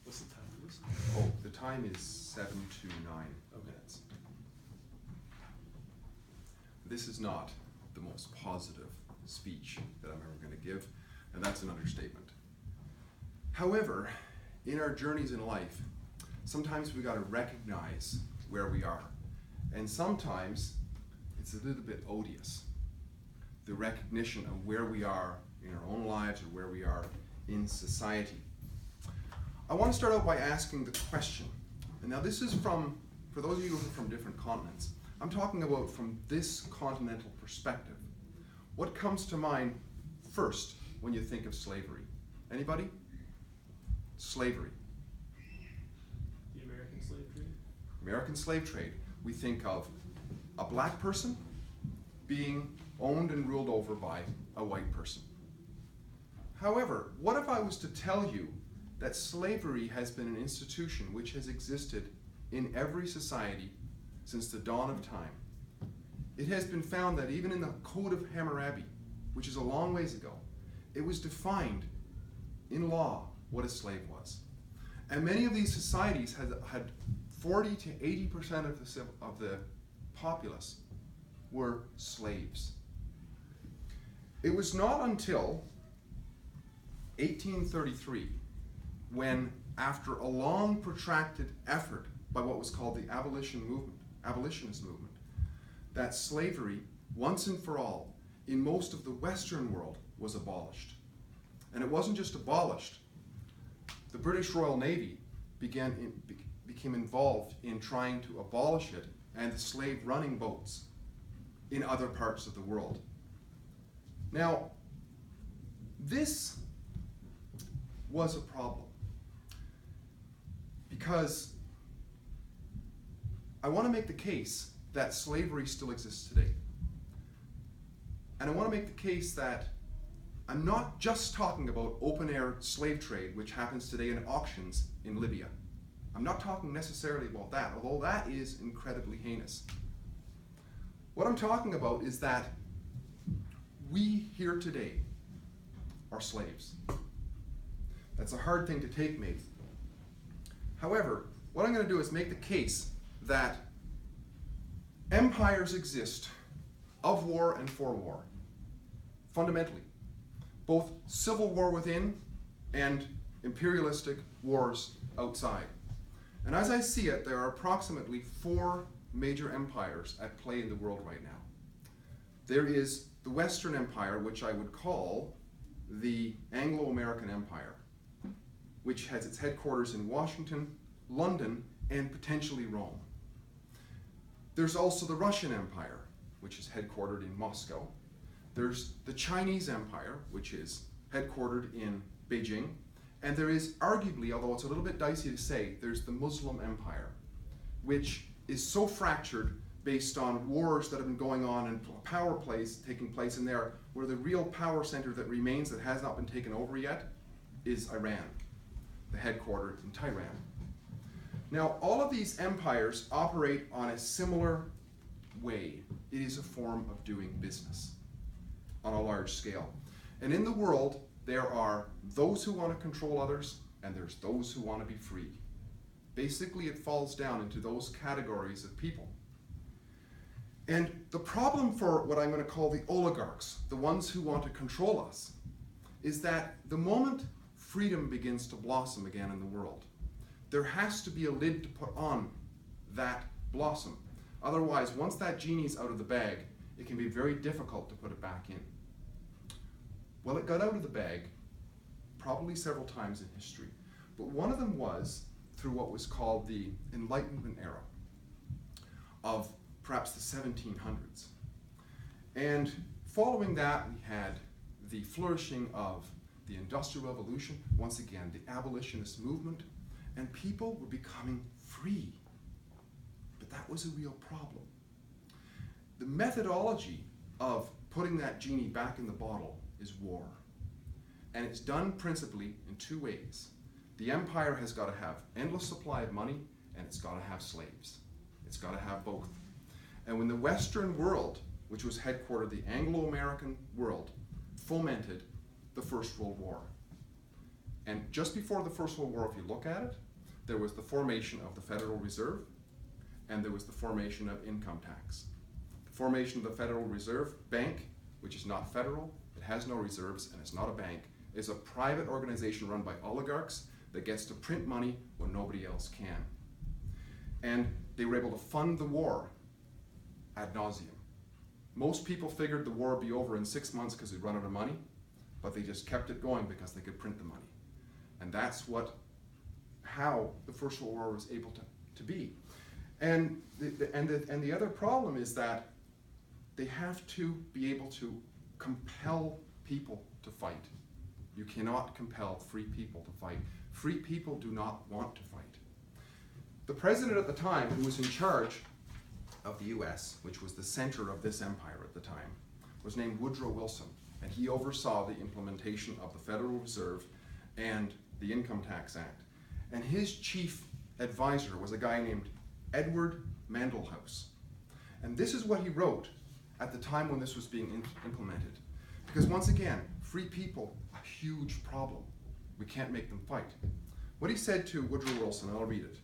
What's the time, Lewis? Oh, the time is 7 to 9 minutes. This is not the most positive speech that I'm ever going to give, and that's an understatement. However, in our journeys in life, sometimes we got to recognize where we are, and sometimes it's a little bit odious, the recognition of where we are in our own lives or where we are in society. I want to start out by asking the question, and now this is from, for those of you who are from different continents, I'm talking about from this continental perspective. What comes to mind first when you think of slavery? Anybody? Slavery. The American slave trade? American slave trade. We think of a black person being owned and ruled over by a white person. However, what if I was to tell you that slavery has been an institution which has existed in every society since the dawn of time? It has been found that even in the Code of Hammurabi, which is a long ways ago, it was defined in law what a slave was. And many of these societies had 40 to 80% of the populace were slaves. It was not until 1833 when, after a long protracted effort by what was called the abolitionist movement, that slavery, once and for all, in most of the Western world was abolished. And it wasn't just abolished. The British Royal Navy became involved in trying to abolish it, and the slave running boats in other parts of the world. Now, this was a problem because I want to make the case that slavery still exists today. And I want to make the case that I'm not just talking about open-air slave trade, which happens today in auctions in Libya. I'm not talking necessarily about that, although that is incredibly heinous. What I'm talking about is that we here today are slaves. That's a hard thing to take, maybe. However, what I'm going to do is make the case that empires exist of war and for war, fundamentally. Both civil war within and imperialistic wars outside. And as I see it, there are approximately 4 major empires at play in the world right now. There is the Western Empire, which I would call the Anglo-American Empire, which has its headquarters in Washington, London, and potentially Rome. There's also the Russian Empire, which is headquartered in Moscow. There's the Chinese Empire, which is headquartered in Beijing. And there is arguably, although it's a little bit dicey to say, there's the Muslim Empire, which is so fractured based on wars that have been going on and power plays taking place in there, where the real power center that remains that has not been taken over yet is Iran, the headquarters in Tehran. Now, all of these empires operate on a similar way. It is a form of doing business on a large scale. And in the world, there are those who want to control others, and there's those who want to be free. Basically, it falls down into those categories of people. And the problem for what I'm going to call the oligarchs, the ones who want to control us, is that the moment freedom begins to blossom again in the world, there has to be a lid to put on that blossom. Otherwise, once that genie's out of the bag, it can be very difficult to put it back in. Well, it got out of the bag probably several times in history, but one of them was through what was called the Enlightenment era of perhaps the 1700s. And following that, we had the flourishing of the Industrial Revolution, once again, the abolitionist movement, and people were becoming free. But that was a real problem. The methodology of putting that genie back in the bottle is war. And it's done principally in 2 ways. The empire has got to have endless supply of money, and it's got to have slaves. It's got to have both. And when the Western world, which was headquartered, the Anglo-American world, fomented the First World War. And just before the First World War, if you look at it, there was the formation of the Federal Reserve, and there was the formation of income tax. The formation of the Federal Reserve Bank, which is not federal, it has no reserves, and it's not a bank, is a private organization run by oligarchs that gets to print money when nobody else can. And they were able to fund the war ad nauseum. Most people figured the war would be over in 6 months because they'd run out of money, but they just kept it going because they could print the money. And that's how the First World War was able to be. And the other problem is that they have to be able to compel people to fight. You cannot compel free people to fight. Free people do not want to fight. The president at the time, who was in charge of the US, which was the center of this empire at the time, was named Woodrow Wilson, and he oversaw the implementation of the Federal Reserve and the Income Tax Act. And his chief advisor was a guy named Edward Mandelhouse. And this is what he wrote at the time when this was being implemented. Because once again, free people, a huge problem. We can't make them fight. What he said to Woodrow Wilson, I'll read it.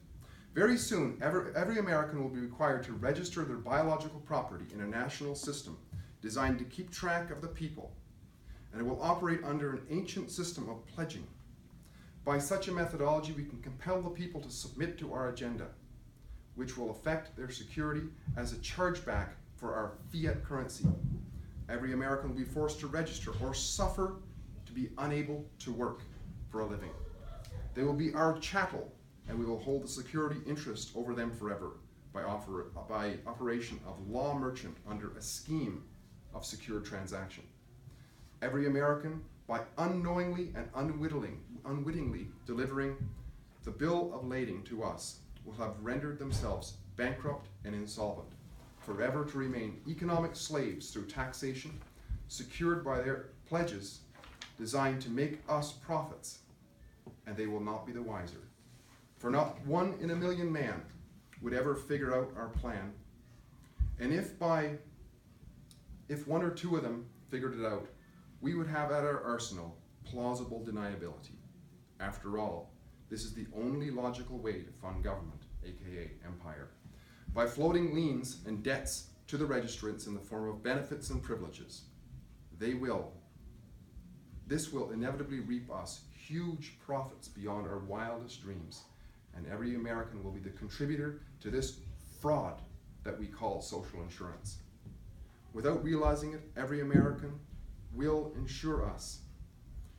Very soon, every American will be required to register their biological property in a national system designed to keep track of the people, and it will operate under an ancient system of pledging. By such a methodology, we can compel the people to submit to our agenda, which will affect their security as a chargeback for our fiat currency. Every American will be forced to register or suffer to be unable to work for a living. They will be our chattel, and we will hold the security interest over them forever by operation of law merchant under a scheme of secured transaction. Every American, by unknowingly and unwittingly delivering the bill of lading to us, will have rendered themselves bankrupt and insolvent, forever to remain economic slaves through taxation, secured by their pledges designed to make us profits, and they will not be the wiser. For not 1 in a million man would ever figure out our plan, and if 1 or 2 of them figured it out, we would have at our arsenal plausible deniability. After all, this is the only logical way to fund government, aka empire, by floating liens and debts to the registrants in the form of benefits and privileges. This will inevitably reap us huge profits beyond our wildest dreams, and every American will be the contributor to this fraud that we call social insurance. Without realizing it, every American will insure us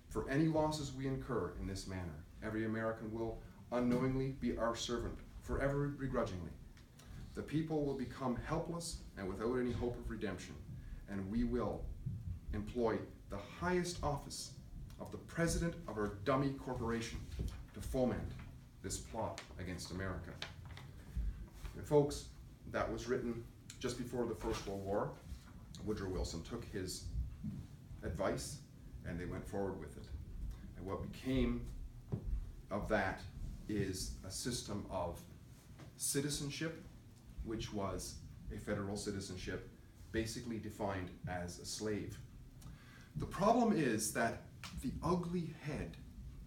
for any losses we incur in this manner. Every American will unknowingly be our servant, forever begrudgingly. The people will become helpless and without any hope of redemption, and we will employ the highest office of the president of our dummy corporation to foment this plot against America. And folks, that was written just before the First World War. Woodrow Wilson took his advice and they went forward with it. And what became of that is a system of citizenship, which was a federal citizenship, basically defined as a slave. The problem is that the ugly head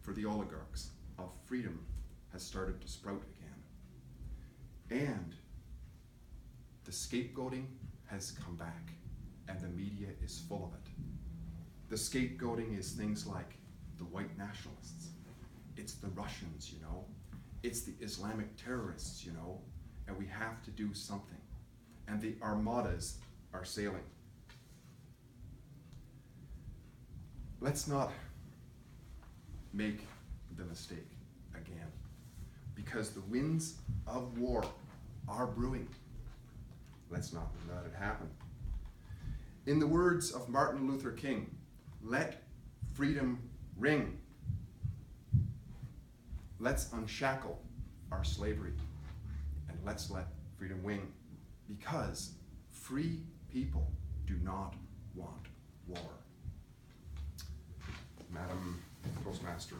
for the oligarchs of freedom has started to sprout again. And the scapegoating has come back, and the media is full of it. The scapegoating is things like the white nationalists. It's the Russians, It's the Islamic terrorists, And we have to do something. And the armadas are sailing. Let's not make the mistake again, because the winds of war are brewing. Let's not let it happen. In the words of Martin Luther King, let freedom ring. Let's unshackle our slavery, and let's let freedom ring, because free people do not want war. Madam Postmaster.